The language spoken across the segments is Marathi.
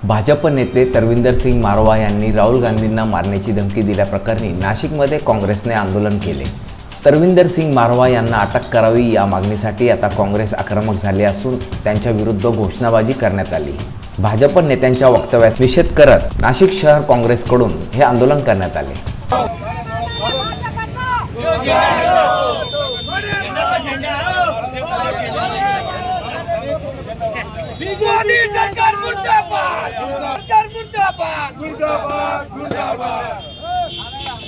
भाजप नेते तरविंदर सिंग मारवा यांनी राहुल गांधींना मारण्याची धमकी दिल्याप्रकरणी नाशिकमध्ये काँग्रेसने आंदोलन केले। तरविंदर सिंग मारवा यांना अटक करावी या मागणीसाठी आता काँग्रेस आक्रमक झाले असून त्यांच्या विरुद्ध घोषणाबाजी करण्यात आली। भाजप नेत्यांच्या वक्तव्यात निषेध करत नाशिक शहर काँग्रेसकडून हे आंदोलन करण्यात आले। मोदी सरकार मुर्दाबाद, सरकार मुर्दाबाद, मुर्दाबाद, मुर्दाबाद।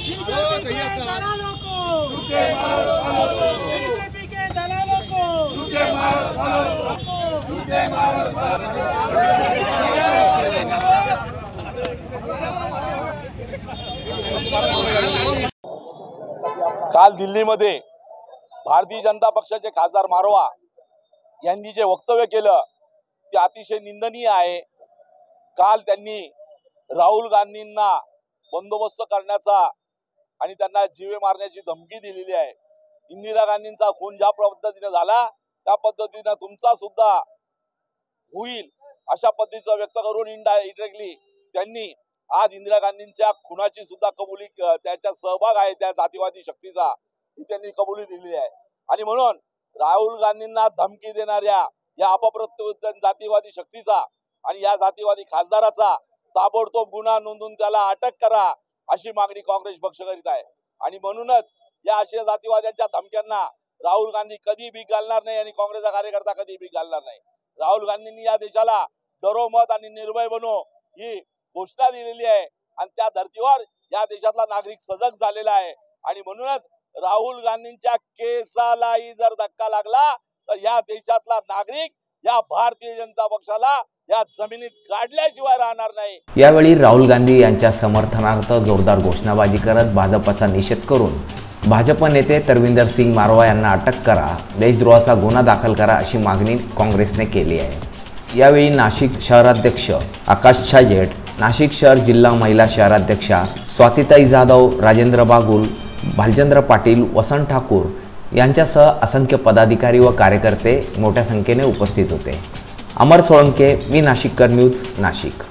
बीजेपी के दलालों को, काल दिल्लीमध्ये भारतीय जनता पक्षाचे खासदार मारवा यांनी जे वक्तव्य केलं ते अतिशय निंदनीय आहे। काल त्यांनी राहुल गांधींना बंदोबस्त करण्याचा आणि त्यांना जीवे मारण्याची धमकी दिलेली आहे। इंदिरा गांधींचा खून ज्या पद्धतीने झाला त्या पद्धतीने तुमचा सुद्धा होईल अशा पद्धतीचं व्यक्त करून इनडायरेक्टली त्यांनी आज इंदिरा गांधींच्या खुनाची सुद्धा कबुली, त्याचा सहभाग आहे त्या जातीवादी शक्तीचा, ही त्यांनी कबुली दिलेली आहे। आणि म्हणून राहुल गांधींना धमकी देणाऱ्या या अपप्रतिबंध जातीवादी शक्तीचा आणि या जातीवादी खासदाराचा ताबडतोब गुन्हा नोंदवून त्याला अटक करा अशी मागणी काँग्रेस पक्ष करीत आहे। आणि म्हणूनच या अशा जातीवाद्यांच्या धमक्यांना राहुल गांधी कधी भीक घालणार नाही आणि काँग्रेसचा कार्यकर्ता कधी भीक घालणार नाही। राहुल गांधींनी या देशाला डरो मत आणि निर्भय बनो ही घोषणा दिलेली आहे आणि त्या धर्तीवर या देशातला नागरिक सजग झालेला आहे। आणि म्हणूनच राहुल गांधींच्या केसालाही जर धक्का लागला तर या देशातला नागरिक या भारतीय जनता पक्षाला या जमिनीत काढल्याशिवाय राहणार नाही। यावेळी राहुल गांधी यांच्या समर्थनार्थ जोरदार घोषणाबाजी करत भाजपचा निषेध करून भाजप नेते तरविंदर सिंग मारवा यांना अटक करा, देशद्रोहाचा गुन्हा दाखल करा अशी मागणी काँग्रेसने केली आहे। यावेळी नाशिक शहराध्यक्ष आकाश छाजेड, नाशिक शहर जिल्हा महिला शहराध्यक्षा स्वातीताई जाधव, राजेंद्र बागुल, भालचंद्र पाटील, वसंत ठाकूर यांच्यासह असंख्य पदाधिकारी व कार्यकर्ते मोठ्या संख्येने उपस्थित होते। अमर सोळंके, मी नाशिककर न्यूज, नाशिक।